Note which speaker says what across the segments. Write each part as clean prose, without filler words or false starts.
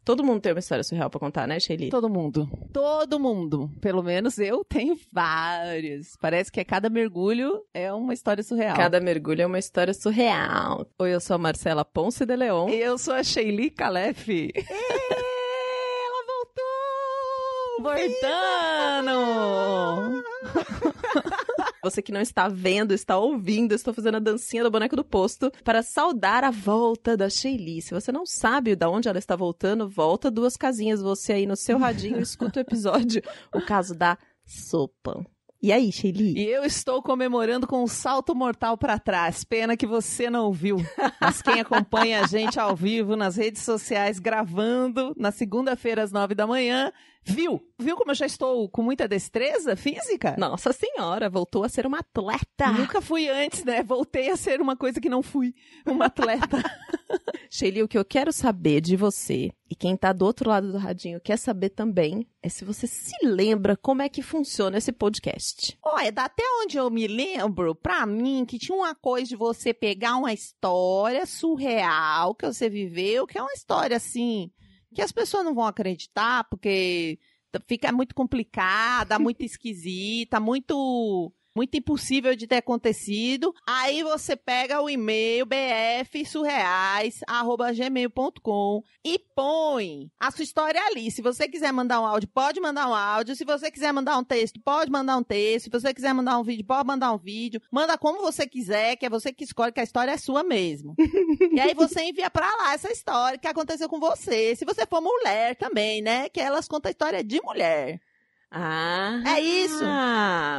Speaker 1: Todo mundo tem uma história surreal pra contar, né, Sheili?
Speaker 2: Todo mundo. Todo mundo. Pelo menos eu tenho vários. Parece que cada mergulho é uma história surreal.
Speaker 1: Cada mergulho é uma história surreal. Oi, eu sou a Marcela Ponce de Leon.
Speaker 2: E eu sou a Sheili Calef.
Speaker 1: Ela voltou!
Speaker 2: Voltando!
Speaker 1: Você que não está vendo, está ouvindo, estou fazendo a dancinha do boneco do posto para saudar a volta da Sheili. Se você não sabe de onde ela está voltando, volta 2 casinhas. Você aí no seu radinho escuta o episódio, o caso da sopa. E aí, Sheili?
Speaker 2: E eu estou comemorando com um salto mortal para trás. Pena que você não viu. Mas quem acompanha a gente ao vivo nas redes sociais, gravando na segunda-feira às 9 da manhã, viu? Viu como eu já estou com muita destreza física?
Speaker 1: Nossa senhora, voltou a ser uma atleta.
Speaker 2: Nunca fui antes, né? Voltei a ser uma coisa que não fui, uma atleta.
Speaker 1: Sheili, o que eu quero saber de você, e quem tá do outro lado do radinho quer saber também, é se você se lembra como é que funciona esse podcast.
Speaker 2: Olha, até onde eu me lembro, pra mim, que tinha uma coisa de você pegar uma história surreal que você viveu, que é uma história, assim, que as pessoas não vão acreditar, porque fica muito complicada, muito esquisita, muito impossível de ter acontecido. Aí você pega o e-mail bfsurreais@gmail.com e põe a sua história ali. Se você quiser mandar um áudio, pode mandar um áudio. Se você quiser mandar um texto, pode mandar um texto. Se você quiser mandar um vídeo, pode mandar um vídeo. Manda como você quiser, que é você que escolhe, que a história é sua mesmo. E aí você envia pra lá essa história que aconteceu com você. Se você for mulher também, né? Que elas contam a história de mulher.
Speaker 1: Ah,
Speaker 2: é isso.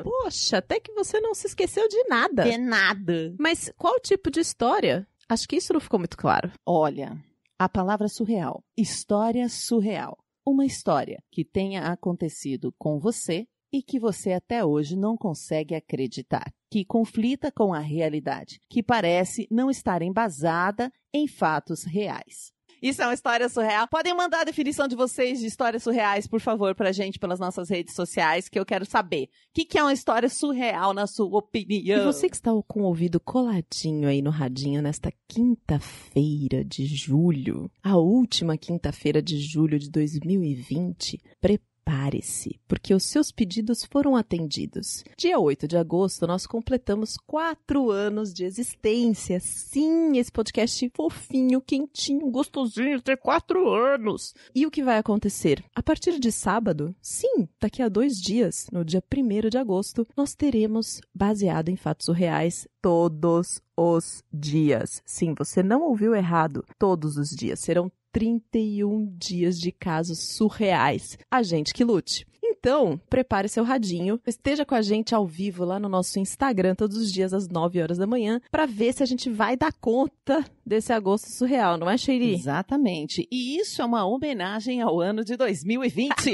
Speaker 1: Poxa, até que você não se esqueceu de nada.
Speaker 2: De nada.
Speaker 1: Mas qual tipo de história? Acho que isso não ficou muito claro.
Speaker 2: Olha, a palavra surreal. História surreal. Uma história que tenha acontecido com você e que você até hoje não consegue acreditar. Que conflita com a realidade. Que parece não estar embasada em fatos reais. Isso é uma história surreal. Podem mandar a definição de vocês de histórias surreais, por favor, pra gente pelas nossas redes sociais, que eu quero saber. O que é uma história surreal, na sua opinião?
Speaker 1: E você que está com o ouvido coladinho aí no radinho nesta quinta-feira de julho, a última quinta-feira de julho de 2020, prepare-se, porque os seus pedidos foram atendidos. Dia 8 de agosto, nós completamos 4 anos de existência. Sim, esse podcast fofinho, quentinho, gostosinho, tem 4 anos. E o que vai acontecer? A partir de sábado, sim, daqui a 2 dias, no dia 1º de agosto, nós teremos, baseado em fatos reais, todos os dias. Sim, você não ouviu errado. Todos os dias. Serão 31 dias de casos surreais. A gente que lute. Então, prepare seu radinho, esteja com a gente ao vivo lá no nosso Instagram todos os dias às 9 horas da manhã para ver se a gente vai dar conta desse agosto surreal, não é, Sheili?
Speaker 2: Exatamente. E isso é uma homenagem ao ano de 2020,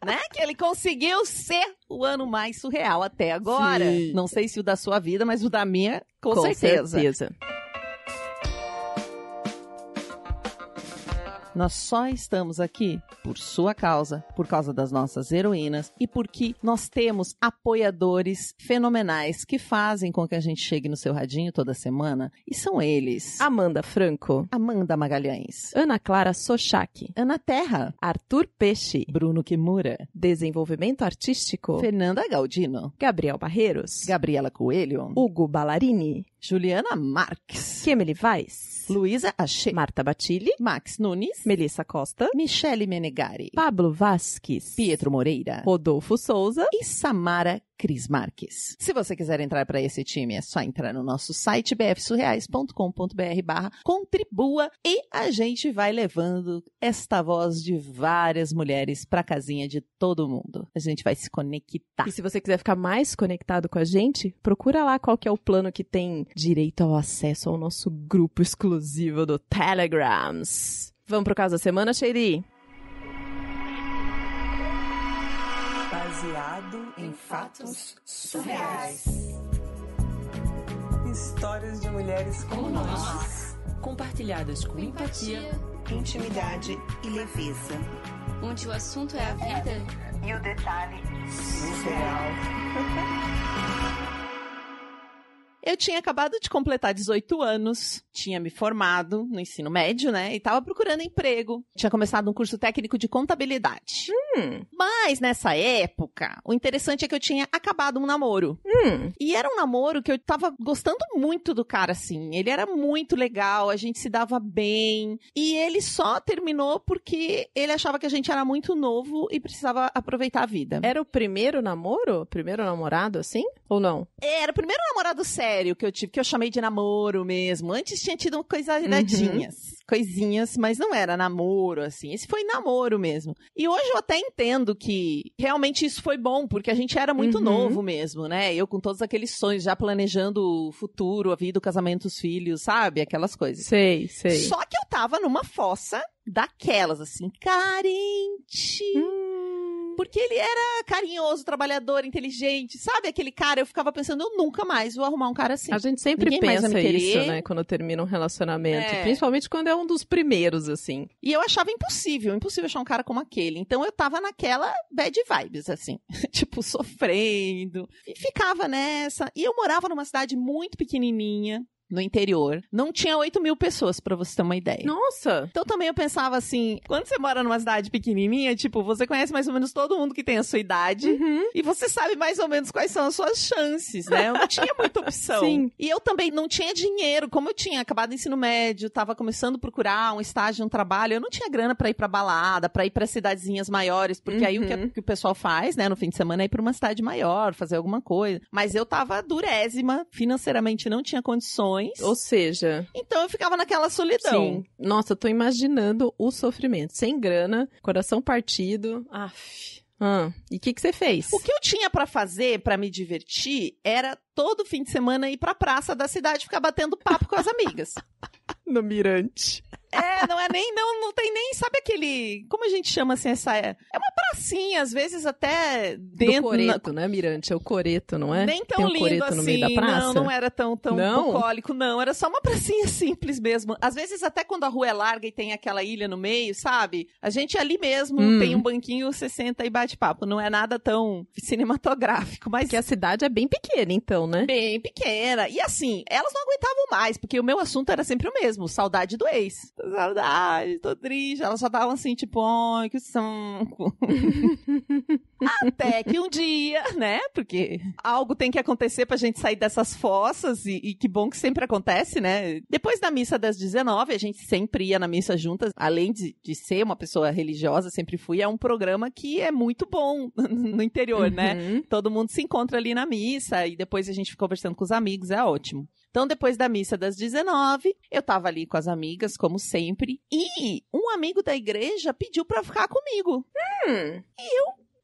Speaker 2: né? Que ele conseguiu ser o ano mais surreal até agora.
Speaker 1: Sim.
Speaker 2: Não sei se o da sua vida, mas o da minha, com certeza. Nós só estamos aqui por sua causa, por causa das nossas heroínas e porque nós temos apoiadores fenomenais que fazem com que a gente chegue no seu radinho toda semana. E são eles:
Speaker 1: Amanda Franco,
Speaker 2: Amanda Magalhães,
Speaker 1: Ana Clara Sochak,
Speaker 2: Ana Terra,
Speaker 1: Arthur Peixe,
Speaker 2: Bruno Kimura,
Speaker 1: Desenvolvimento Artístico,
Speaker 2: Fernanda Galdino,
Speaker 1: Gabriel Barreiros,
Speaker 2: Gabriela Coelho,
Speaker 1: Hugo Ballarini,
Speaker 2: Juliana Marques,
Speaker 1: Kemily Weiss,
Speaker 2: Luísa Achê,
Speaker 1: Marta Batilli,
Speaker 2: Max Nunes,
Speaker 1: Melissa Costa,
Speaker 2: Michele Menegari,
Speaker 1: Pablo Vasques,
Speaker 2: Pietro Moreira,
Speaker 1: Rodolfo Souza
Speaker 2: e Samara Cris Marques. Se você quiser entrar para esse time, é só entrar no nosso site bfsurreais.com.br/contribua e a gente vai levando esta voz de várias mulheres pra casinha de todo mundo. A gente vai se conectar.
Speaker 1: E se você quiser ficar mais conectado com a gente, procura lá qual que é o plano que tem direito ao acesso ao nosso grupo exclusivo do Telegrams. Vamos pro caso da semana, Sheili?
Speaker 3: Baseado em fatos surreais. Histórias de mulheres como nós,
Speaker 4: compartilhadas com empatia,
Speaker 3: intimidade e leveza.
Speaker 4: onde o assunto é a vida
Speaker 3: E o detalhe surreal.
Speaker 2: Eu tinha acabado de completar 18 anos, tinha me formado no ensino médio, né? E tava procurando emprego. Tinha começado um curso técnico de contabilidade. Mas nessa época, o interessante é que eu tinha acabado um namoro. E era um namoro que eu tava gostando muito do cara, assim. Ele era muito legal, a gente se dava bem. E ele só terminou porque ele achava que a gente era muito novo e precisava aproveitar a vida.
Speaker 1: Era o primeiro namoro? Primeiro namorado, assim? Ou não?
Speaker 2: Era o primeiro namorado sério que eu tive, que eu chamei de namoro mesmo. Antes tinha tido coisinhas, mas não era namoro, assim. Esse foi namoro mesmo. E hoje eu até entendo que realmente isso foi bom, porque a gente era muito novo mesmo, né? Eu com todos aqueles sonhos, já planejando o futuro, a vida, o casamento, os filhos, sabe? Aquelas coisas.
Speaker 1: Sei.
Speaker 2: Só que eu tava numa fossa daquelas, assim, carente. Porque ele era carinhoso, trabalhador, inteligente, sabe? Aquele cara, eu ficava pensando, eu nunca mais vou arrumar um cara assim.
Speaker 1: A gente sempre
Speaker 2: Ninguém mais vai
Speaker 1: pensa
Speaker 2: me querer.
Speaker 1: isso, né? Quando termina um relacionamento. Principalmente quando é um dos primeiros, assim.
Speaker 2: E eu achava impossível achar um cara como aquele. Então eu tava naquela bad vibes, assim. Tipo, sofrendo. E ficava nessa. E eu morava numa cidade muito pequenininha. No interior. Não tinha 8.000 pessoas, pra você ter uma ideia.
Speaker 1: Nossa!
Speaker 2: Então também eu pensava assim, quando você mora numa cidade pequenininha, tipo, você conhece mais ou menos todo mundo que tem a sua idade, e você sabe mais ou menos quais são as suas chances, né? Eu não tinha muita opção.
Speaker 1: Sim.
Speaker 2: E eu também não tinha dinheiro, como eu tinha acabado o ensino médio, tava começando a procurar um estágio, um trabalho, eu não tinha grana pra ir pra balada, pra ir pra cidadezinhas maiores, porque aí o que o pessoal faz, né, no fim de semana é ir pra uma cidade maior, fazer alguma coisa. Mas eu tava durésima, financeiramente não tinha condições.
Speaker 1: Ou seja...
Speaker 2: Então eu ficava naquela solidão.
Speaker 1: Sim. Nossa, eu tô imaginando o sofrimento. Sem grana, coração partido. E o que você fez?
Speaker 2: O que eu tinha pra fazer, pra me divertir, era todo fim de semana ir pra praça da cidade ficar batendo papo com as amigas.
Speaker 1: No Mirante.
Speaker 2: Não tem nem, sabe aquele, como a gente chama assim, é uma pracinha, às vezes até dentro...
Speaker 1: Do coreto, né, Mirante? É o coreto, não é?
Speaker 2: Nem tão
Speaker 1: tem um
Speaker 2: lindo
Speaker 1: coreto
Speaker 2: assim,
Speaker 1: no meio da praça?
Speaker 2: não era tão bucólico, não, era só uma pracinha simples mesmo. Às vezes até quando a rua é larga e tem aquela ilha no meio, sabe? A gente ali mesmo tem um banquinho, você senta e bate papo, não é nada tão cinematográfico, mas...
Speaker 1: Porque a cidade é bem pequena, então, né?
Speaker 2: Bem pequena. E assim, elas não aguentavam mais, porque o meu assunto era sempre o mesmo, saudade do ex. Saudade, tô triste. Elas só estavam assim, tipo, ai, que saco. Até que um dia, né, porque algo tem que acontecer pra gente sair dessas fossas, e que bom que sempre acontece, né. Depois da missa das 19, a gente sempre ia na missa juntas, além de ser uma pessoa religiosa, sempre fui, é um programa que é muito bom no interior, né. Todo mundo se encontra ali na missa, e depois a gente fica conversando com os amigos, é ótimo. Então, depois da missa das 19, eu tava ali com as amigas, como sempre, e um amigo da igreja pediu pra ficar comigo.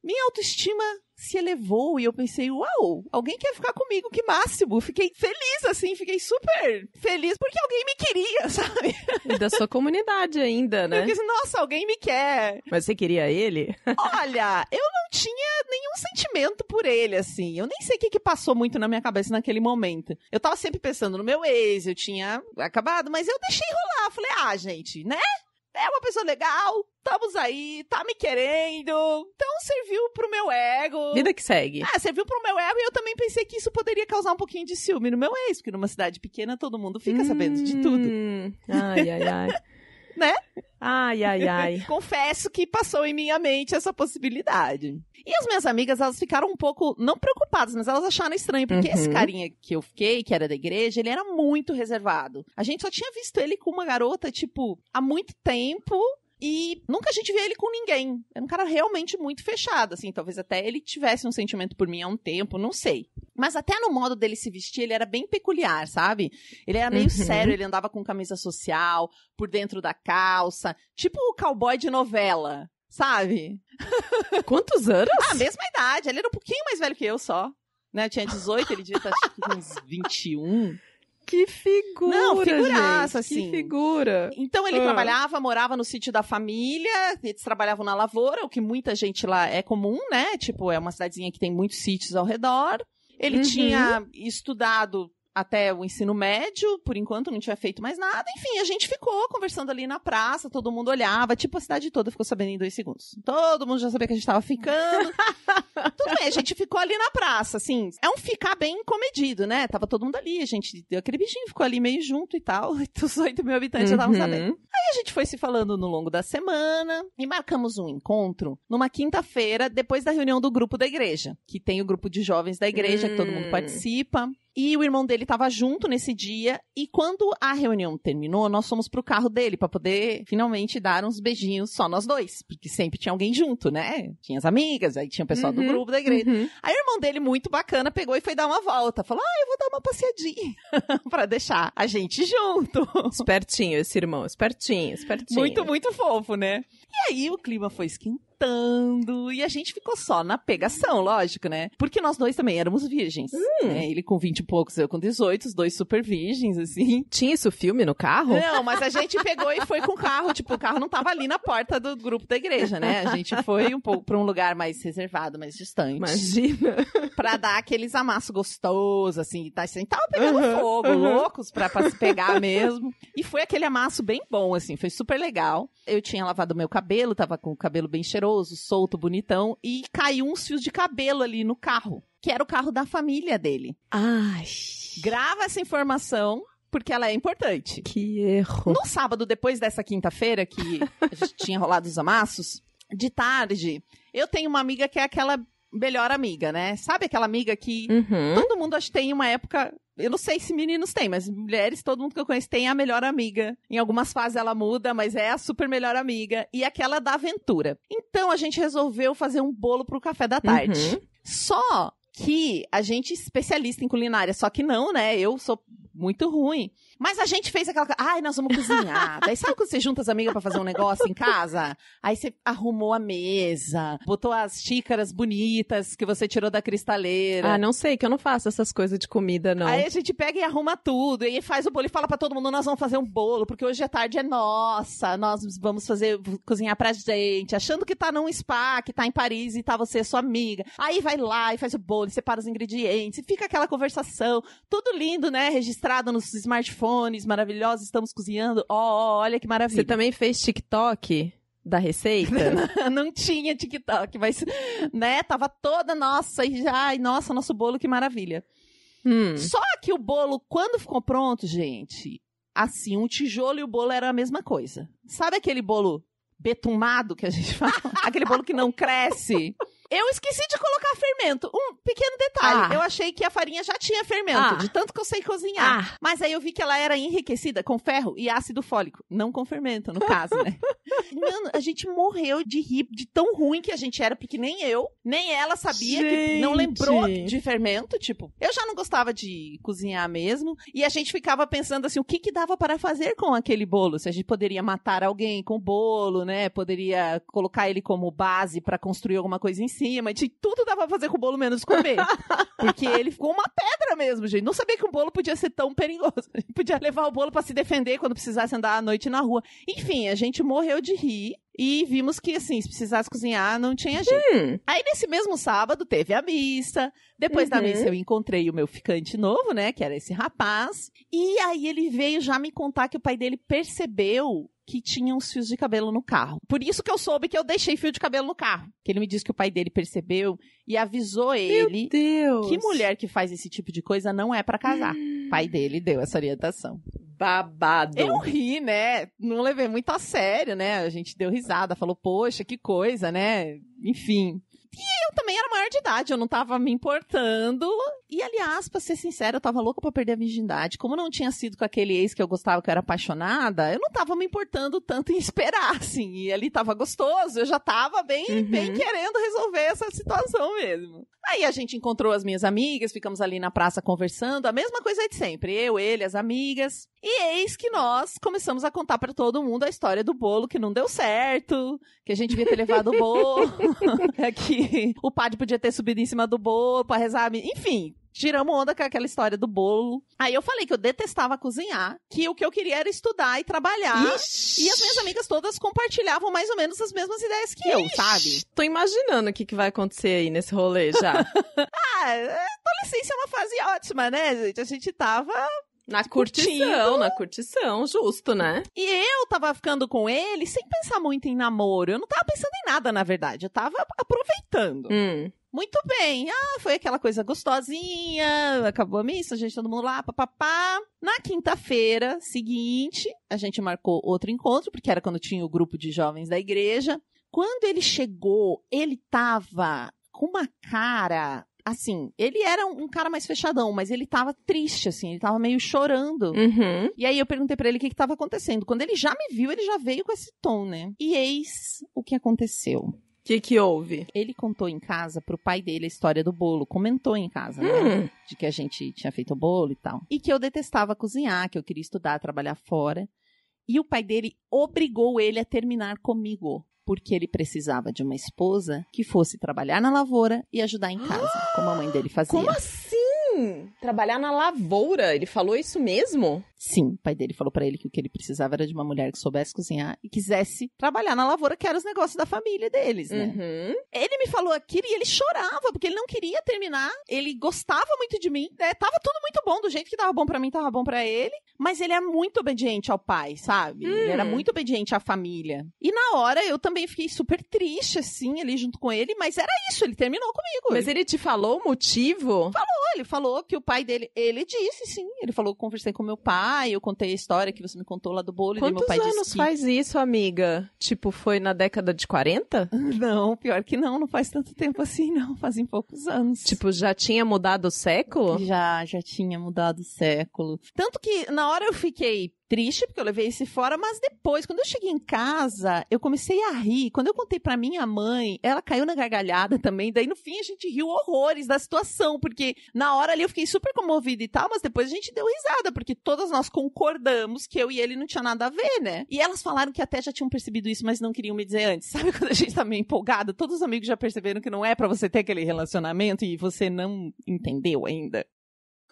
Speaker 2: Minha autoestima se elevou e eu pensei, uau, alguém quer ficar comigo, que máximo. Fiquei feliz, assim, fiquei super feliz porque alguém me queria, sabe?
Speaker 1: E da sua comunidade ainda, né?
Speaker 2: Eu disse, nossa, alguém me quer.
Speaker 1: Mas você queria ele?
Speaker 2: Olha, eu não tinha nenhum sentimento por ele, assim. Eu nem sei o que passou muito na minha cabeça naquele momento. Eu tava sempre pensando no meu ex, eu tinha acabado, mas eu deixei rolar. Falei, gente, né? É uma pessoa legal, estamos aí, tá me querendo, então serviu pro meu ego.
Speaker 1: Vida que segue.
Speaker 2: Serviu pro meu ego e eu também pensei que isso poderia causar um pouquinho de ciúme no meu ex, porque numa cidade pequena todo mundo fica sabendo de tudo.
Speaker 1: Ai.
Speaker 2: Né?
Speaker 1: Ai.
Speaker 2: Confesso que passou em minha mente essa possibilidade. E as minhas amigas, elas ficaram um pouco, não preocupadas, mas elas acharam estranho, porque esse carinha que eu fiquei, que era da igreja, ele era muito reservado. A gente só tinha visto ele com uma garota, tipo, há muito tempo, e nunca a gente via ele com ninguém. Era um cara realmente muito fechado, assim, talvez até ele tivesse um sentimento por mim há um tempo, não sei. Mas até no modo dele se vestir, ele era bem peculiar, sabe? Ele era meio sério, ele andava com camisa social, por dentro da calça, tipo o cowboy de novela, sabe?
Speaker 1: Quantos anos?
Speaker 2: Mesma idade, ele era um pouquinho mais velho que eu só. Né? Eu tinha 18, ele devia estar com uns 21.
Speaker 1: Que figura,
Speaker 2: não, figuraça,
Speaker 1: gente.
Speaker 2: assim.
Speaker 1: Que figura.
Speaker 2: Então ele morava no sítio da família, eles trabalhavam na lavoura, o que muita gente lá é comum, né? Tipo, é uma cidadezinha que tem muitos sítios ao redor. Ele tinha estudado até o ensino médio, por enquanto não tinha feito mais nada. Enfim, a gente ficou conversando ali na praça, todo mundo olhava, tipo, a cidade toda ficou sabendo em 2 segundos. Todo mundo já sabia que a gente tava ficando. Tudo bem, a gente ficou ali na praça, assim, é um ficar bem comedido, né? Tava todo mundo ali, a gente, aquele bichinho ficou ali meio junto e tal, os 8 mil habitantes já estavam sabendo. Aí a gente foi se falando no longo da semana e marcamos um encontro numa quinta-feira, depois da reunião do grupo da igreja, que tem o grupo de jovens da igreja, que todo mundo participa. E o irmão dele tava junto nesse dia, e quando a reunião terminou, nós fomos pro carro dele pra poder finalmente dar uns beijinhos só nós dois, porque sempre tinha alguém junto, né? Tinha as amigas, aí tinha o pessoal do grupo da igreja. Aí o irmão dele, muito bacana, pegou e foi dar uma volta, falou, eu vou dar uma passeadinha pra deixar a gente junto.
Speaker 1: Espertinho esse irmão, espertinho.
Speaker 2: Muito, muito fofo, né? E aí o clima foi esquentando e a gente ficou só na pegação, lógico, né? Porque nós dois também éramos virgens. Né? Ele com 20 e poucos, eu com 18, os dois super virgens, assim.
Speaker 1: Tinha isso filme no carro?
Speaker 2: Não, mas a gente pegou e foi com o carro. Tipo, o carro não tava ali na porta do grupo da igreja, né? A gente foi um pouco pra um lugar mais reservado, mais distante.
Speaker 1: Imagina.
Speaker 2: Pra dar aqueles amassos gostosos, assim. Assim, tava pegando fogo, loucos pra se pegar mesmo. E foi aquele amasso bem bom, assim. Foi super legal. Eu tinha lavado meu cabelo, tava com o cabelo bem cheiroso, solto, bonitão. E caiu uns fios de cabelo ali no carro, que era o carro da família dele.
Speaker 1: Ai.
Speaker 2: Grava essa informação, porque ela é importante.
Speaker 1: Que erro.
Speaker 2: No sábado, depois dessa quinta-feira, que a gente tinha rolado os amassos, de tarde, eu tenho uma amiga que é aquela melhor amiga, né? Sabe aquela amiga que todo mundo acho que tem uma época... Eu não sei se meninos têm, mas mulheres, todo mundo que eu conheço tem a melhor amiga. Em algumas fases ela muda, mas é a super melhor amiga. E aquela da aventura. Então a gente resolveu fazer um bolo pro café da tarde. Só que a gente é especialista em culinária, só que não, né? Eu sou muito ruim. Mas a gente fez aquela... nós vamos cozinhar. Daí sabe quando você junta as amigas pra fazer um negócio em casa? Aí você arrumou a mesa, botou as xícaras bonitas que você tirou da cristaleira.
Speaker 1: Não sei, que eu não faço essas coisas de comida, não.
Speaker 2: Aí a gente pega e arruma tudo, e aí faz o bolo e fala pra todo mundo, nós vamos fazer um bolo, porque hoje à tarde é nossa, nós vamos cozinhar pra gente, achando que tá num spa, que tá em Paris e tá você e sua amiga. Aí vai lá e faz o bolo, e separa os ingredientes, e fica aquela conversação, tudo lindo, né, registrado nos smartphones, maravilhosos, estamos cozinhando, olha que maravilha.
Speaker 1: Você também fez TikTok da receita?
Speaker 2: Não tinha TikTok, mas, né, tava toda, nossa, e já, nossa, nosso bolo, que maravilha. Só que o bolo, quando ficou pronto, gente, assim, um tijolo e o bolo era a mesma coisa. Sabe aquele bolo betumado que a gente fala? Aquele bolo que não cresce? Eu esqueci de colocar fermento. Um pequeno detalhe. Eu achei que a farinha já tinha fermento, de tanto que eu sei cozinhar. Mas aí eu vi que ela era enriquecida com ferro e ácido fólico. Não com fermento, no caso, né? Mano, a gente morreu de rir de tão ruim que a gente era, porque nem eu, nem ela sabia, que não lembrou de fermento. Tipo, eu já não gostava de cozinhar mesmo. E a gente ficava pensando assim, o que dava para fazer com aquele bolo? Se a gente poderia matar alguém com o bolo, né? Poderia colocar ele como base para construir alguma coisa em cima, e tudo dava pra fazer com o bolo menos comer. Porque ele ficou uma pedra mesmo, gente. Não sabia que um bolo podia ser tão perigoso. A gente podia levar o bolo pra se defender quando precisasse andar à noite na rua. Enfim, a gente morreu de rir. E vimos que, assim, se precisasse cozinhar, não tinha jeito. Aí, nesse mesmo sábado, teve a missa. Depois da missa, eu encontrei o meu ficante novo, né? Que era esse rapaz. E aí, ele veio já me contar que o pai dele percebeu que tinha uns fios de cabelo no carro. Por isso que eu soube que eu deixei fio de cabelo no carro. Que ele me disse que o pai dele percebeu e avisou ele.
Speaker 1: Meu Deus!
Speaker 2: Que mulher que faz esse tipo de coisa não é pra casar. O pai dele deu essa orientação.
Speaker 1: Babado.
Speaker 2: Eu ri, né? Não levei muito a sério, né? A gente deu risada, falou, poxa, que coisa, né? Enfim. E eu também era maior de idade, eu não tava me importando. E, aliás, pra ser sincera, eu tava louca pra perder a virgindade. Como não tinha sido com aquele ex que eu gostava, que eu era apaixonada, eu não tava me importando tanto em esperar, assim. E ali tava gostoso, eu já tava bem querendo resolver essa situação mesmo. Aí a gente encontrou as minhas amigas, ficamos ali na praça conversando, a mesma coisa de sempre. Eu, ele, as amigas. E eis que nós começamos a contar pra todo mundo a história do bolo que não deu certo, que a gente devia ter levado o bolo, que o padre podia ter subido em cima do bolo pra rezar. Enfim, tiramos onda com aquela história do bolo. Aí eu falei que eu detestava cozinhar, que o que eu queria era estudar e trabalhar.
Speaker 1: Ixi.
Speaker 2: E as minhas amigas todas compartilhavam mais ou menos as mesmas ideias que eu, sabe?
Speaker 1: Tô imaginando o que vai acontecer aí nesse rolê já.
Speaker 2: Tô adolescência é uma fase ótima, né, gente? A gente tava...
Speaker 1: Na curtição, justo, né?
Speaker 2: E eu tava ficando com ele sem pensar muito em namoro. Eu não tava pensando em nada, na verdade. Eu tava aproveitando. Muito bem. Foi aquela coisa gostosinha. Acabou a missa, a gente, todo mundo lá, papapá. Na quinta-feira seguinte, a gente marcou outro encontro, porque era quando tinha o grupo de jovens da igreja. Quando ele chegou, ele tava com uma cara... Assim, ele era um cara mais fechadão, mas ele tava triste, assim, ele tava meio chorando. E aí eu perguntei pra ele o que tava acontecendo. Quando ele já me viu, ele já veio com esse tom, né? E eis o que aconteceu.
Speaker 1: O que houve?
Speaker 2: Ele contou em casa pro pai dele a história do bolo. Comentou em casa, né? De que a gente tinha feito o bolo e tal. E que eu detestava cozinhar, que eu queria estudar, trabalhar fora. E o pai dele obrigou ele a terminar comigo. Porque ele precisava de uma esposa que fosse trabalhar na lavoura e ajudar em casa, como a mãe dele fazia.
Speaker 1: Como assim? Trabalhar na lavoura? Ele falou isso mesmo?
Speaker 2: Sim, o pai dele falou pra ele que o que ele precisava era de uma mulher que soubesse cozinhar e quisesse trabalhar na lavoura, que eram os negócios da família deles, né? Ele me falou aquilo e ele chorava, porque ele não queria terminar. Ele gostava muito de mim, né? Tava tudo muito bom, do jeito que tava bom pra mim, tava bom pra ele. Mas ele é muito obediente ao pai, sabe? Ele era muito obediente à família. E na hora eu também fiquei super triste, assim, ali junto com ele. Mas era isso, ele terminou comigo.
Speaker 1: Mas ele te falou o motivo?
Speaker 2: Ele falou que o pai dele... Ele disse, sim. Ele falou que conversei com meu pai, eu contei a história que você me contou lá do bolo.
Speaker 1: Quantos
Speaker 2: e meu pai
Speaker 1: anos
Speaker 2: disse que...
Speaker 1: faz isso, amiga? Tipo, foi na década de 40?
Speaker 2: Não, pior que não faz tanto tempo assim, não. Fazem poucos anos.
Speaker 1: Tipo, já tinha mudado o século?
Speaker 2: Já tinha mudado o século. Tanto que na hora eu fiquei triste, porque eu levei esse fora, mas depois, quando eu cheguei em casa, eu comecei a rir. Quando eu contei pra minha mãe, ela caiu na gargalhada também, daí no fim a gente riu horrores da situação, porque na hora ali eu fiquei super comovida e tal, mas depois a gente deu risada, porque todas nós concordamos que eu e ele não tinha nada a ver, né? E elas falaram que até já tinham percebido isso, mas não queriam me dizer antes. Sabe quando a gente tá meio empolgada? Todos os amigos já perceberam que não é pra você ter aquele relacionamento e você não entendeu ainda.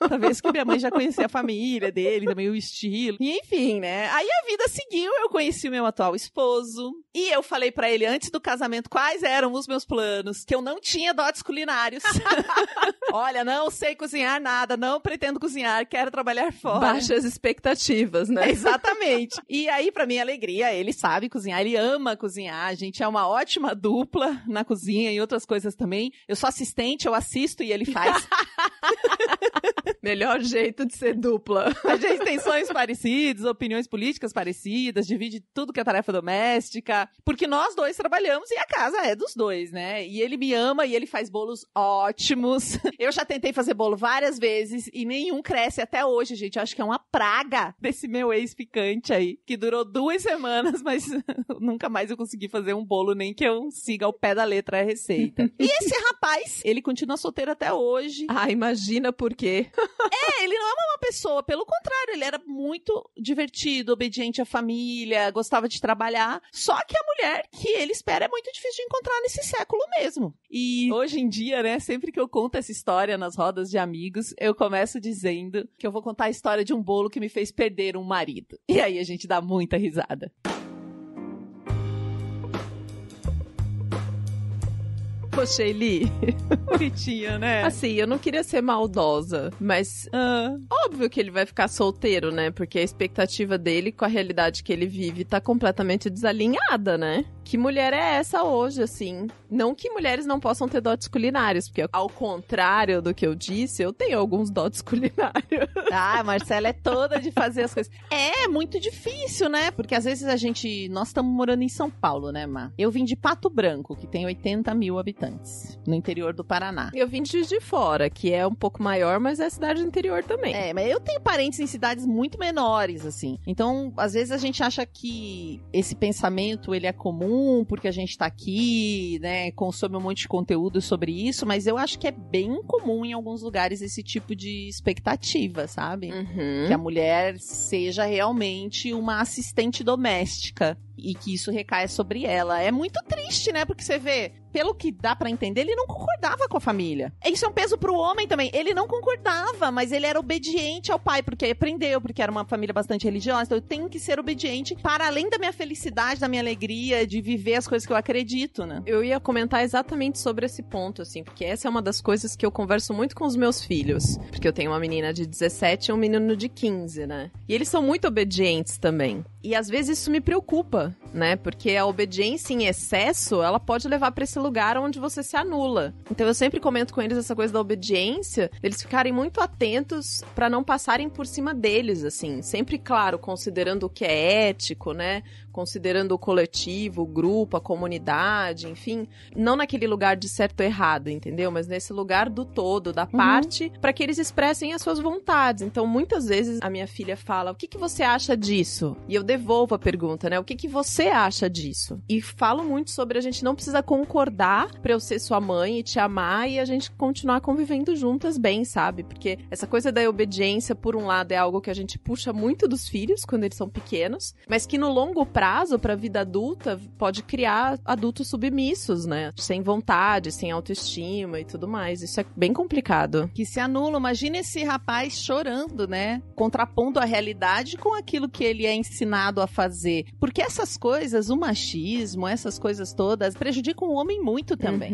Speaker 2: Talvez que minha mãe já conhecia a família dele, também o estilo. E enfim, né? Aí a vida seguiu, eu conheci o meu atual esposo. E eu falei pra ele antes do casamento quais eram os meus planos. Que eu não tinha dotes culinários. Olha, não sei cozinhar nada, não pretendo cozinhar, quero trabalhar fora.
Speaker 1: Baixas expectativas, né?
Speaker 2: Exatamente. E aí, pra minha alegria, ele sabe cozinhar, ele ama cozinhar. A gente é uma ótima dupla na cozinha e outras coisas também. Eu sou assistente, eu assisto e ele faz.
Speaker 1: Melhor jeito de ser dupla.
Speaker 2: A gente tem sonhos parecidos, opiniões políticas parecidas, divide tudo que é tarefa doméstica, porque nós dois trabalhamos e a casa é dos dois, né? E ele me ama e ele faz bolos ótimos. Eu já tentei fazer bolo várias vezes e nenhum cresce até hoje, gente. Eu acho que é uma praga desse meu ex-ficante aí, que durou 2 semanas, mas nunca mais eu consegui fazer um bolo, nem que eu siga ao pé da letra a receita. E esse rapaz, ele continua solteiro até hoje.
Speaker 1: Ah, imagina por quê.
Speaker 2: Ele não é uma pessoa, pelo contrário, ele era muito divertido, obediente à família, gostava de trabalhar, só que a mulher que ele espera é muito difícil de encontrar nesse século mesmo. E hoje em dia, né, sempre que eu conto essa história nas rodas de amigos, eu começo dizendo que eu vou contar a história de um bolo que me fez perder um marido. E aí a gente dá muita risada.
Speaker 1: Poxa, Eli.
Speaker 2: Bonitinha, né?
Speaker 1: Assim, eu não queria ser maldosa, mas óbvio que ele vai ficar solteiro, né? Porque a expectativa dele com a realidade que ele vive tá completamente desalinhada, né? Que mulher é essa hoje, assim? Não que mulheres não possam ter dotes culinários, porque ao contrário do que eu disse, eu tenho alguns dotes culinários.
Speaker 2: Ah, a Marcela é toda de fazer as coisas. É muito difícil, né? Porque às vezes nós estamos morando em São Paulo, né, Má? Eu vim de Pato Branco, que tem 80 mil habitantes, no interior do Paraná.
Speaker 1: Eu vim de Juiz de Fora, que é um pouco maior, mas é cidade do interior também.
Speaker 2: É, mas eu tenho parentes em cidades muito menores, assim. Então, às vezes a gente acha que esse pensamento, ele é comum, porque a gente tá aqui, né, consome um monte de conteúdo sobre isso, mas eu acho que é bem comum em alguns lugares esse tipo de expectativa, sabe? Que a mulher seja realmente uma assistente doméstica e que isso recaia sobre ela. É muito triste, né? Porque você vê pelo que dá pra entender, ele não concordava com a família. Isso é um peso pro homem também. Ele não concordava, mas ele era obediente ao pai, porque aprendeu, porque era uma família bastante religiosa. Então eu tenho que ser obediente para além da minha felicidade, da minha alegria, de viver as coisas que eu acredito, né?
Speaker 1: Eu ia comentar exatamente sobre esse ponto, assim, porque essa é uma das coisas que eu converso muito com os meus filhos. Porque eu tenho uma menina de 17 e um menino de 15, né? E eles são muito obedientes também. E às vezes isso me preocupa, né? Porque a obediência em excesso, ela pode levar pra esse lugar onde você se anula. Então eu sempre comento com eles essa coisa da obediência, eles ficarem muito atentos pra não passarem por cima deles, assim. Sempre, claro, considerando o que é ético, né? Considerando o coletivo, o grupo, a comunidade, enfim. Não naquele lugar de certo ou errado, entendeu? Mas nesse lugar do todo, da parte, pra que eles expressem as suas vontades. Então, muitas vezes, a minha filha fala, o que você acha disso? E eu devolvo a pergunta, né? O que você acha disso? E falo muito sobre a gente não precisa concordar pra eu ser sua mãe e te amar e a gente continuar convivendo juntas bem, sabe? Porque essa coisa da obediência, por um lado, é algo que a gente puxa muito dos filhos quando eles são pequenos, mas que no longo prazo, pra vida adulta, pode criar adultos submissos, né? Sem vontade, sem autoestima e tudo mais. Isso é bem complicado.
Speaker 2: Que se anulam. Imagina esse rapaz chorando, né? Contrapondo a realidade com aquilo que ele é ensinado a fazer. Porque essas coisas, o machismo, essas coisas todas, prejudicam o homem muito também.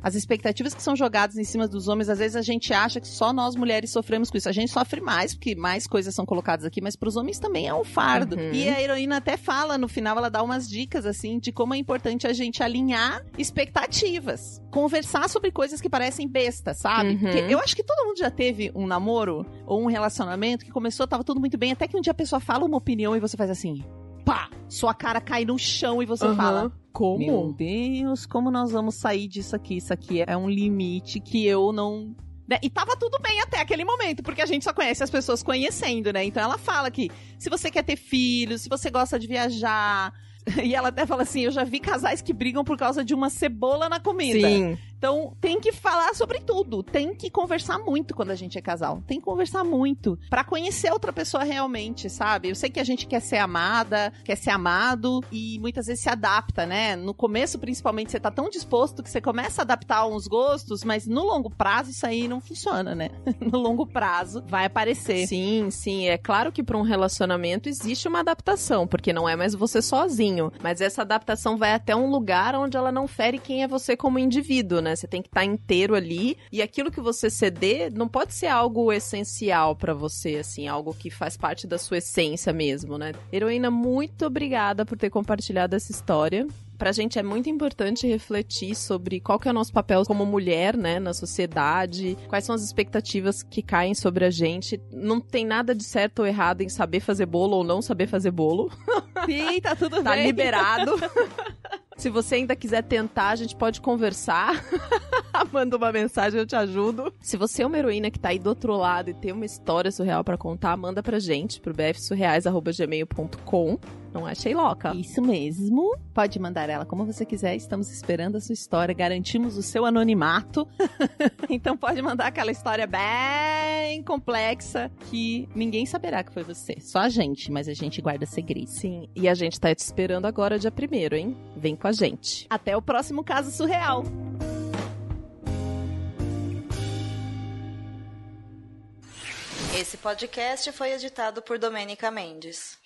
Speaker 2: As expectativas que são jogadas em cima dos homens, às vezes a gente acha que só nós mulheres sofremos com isso. A gente sofre mais, porque mais coisas são colocadas aqui, mas pros homens também é um fardo. E a heroína até fala, no final ela dá umas dicas, assim, de como é importante a gente alinhar expectativas. Conversar sobre coisas que parecem bestas, sabe? Porque eu acho que todo mundo já teve um namoro ou um relacionamento que começou, tava tudo muito bem, até que um dia a pessoa fala uma opinião e você faz assim, pá! Sua cara cai no chão e você fala,
Speaker 1: como?
Speaker 2: Meu Deus, como nós vamos sair disso aqui? Isso aqui é um limite que eu não... E tava tudo bem até aquele momento, porque a gente só conhece as pessoas conhecendo, né? Então ela fala que se você quer ter filhos, se você gosta de viajar... E ela até fala assim, eu já vi casais que brigam por causa de uma cebola na comida.
Speaker 1: Sim.
Speaker 2: Então, tem que falar sobre tudo. Tem que conversar muito quando a gente é casal. Tem que conversar muito pra conhecer outra pessoa realmente, sabe? Eu sei que a gente quer ser amada, quer ser amado e muitas vezes se adapta, né? No começo, principalmente, você tá tão disposto que você começa a adaptar uns gostos, mas no longo prazo isso aí não funciona, né? No longo prazo vai aparecer.
Speaker 1: Sim, sim. É claro que pra um relacionamento existe uma adaptação, porque não é mais você sozinho. Mas essa adaptação vai até um lugar onde ela não fere quem é você como indivíduo, né? Você tem que estar inteiro ali. E aquilo que você ceder não pode ser algo essencial pra você, assim, algo que faz parte da sua essência mesmo, né? Heroína, muito obrigada por ter compartilhado essa história. Pra gente é muito importante refletir sobre qual que é o nosso papel como mulher, né, na sociedade, quais são as expectativas que caem sobre a gente. Não tem nada de certo ou errado em saber fazer bolo ou não saber fazer bolo.
Speaker 2: Sim, tá tudo bem.
Speaker 1: Tá liberado. Se você ainda quiser tentar, a gente pode conversar. Manda uma mensagem, eu te ajudo. Se você é uma heroína que tá aí do outro lado e tem uma história surreal pra contar, manda pra gente, pro bfsurreais@gmail.com. Não é, Sheiloca?
Speaker 2: Isso mesmo. Pode mandar ela como você quiser. Estamos esperando a sua história. Garantimos o seu anonimato. Então pode mandar aquela história bem complexa que ninguém saberá que foi você. Só a gente, mas a gente guarda segredo.
Speaker 1: Sim, e a gente tá te esperando agora dia 1º, hein? Vem com a gente.
Speaker 2: Até o próximo caso surreal.
Speaker 5: Esse podcast foi editado por Domênica Mendes.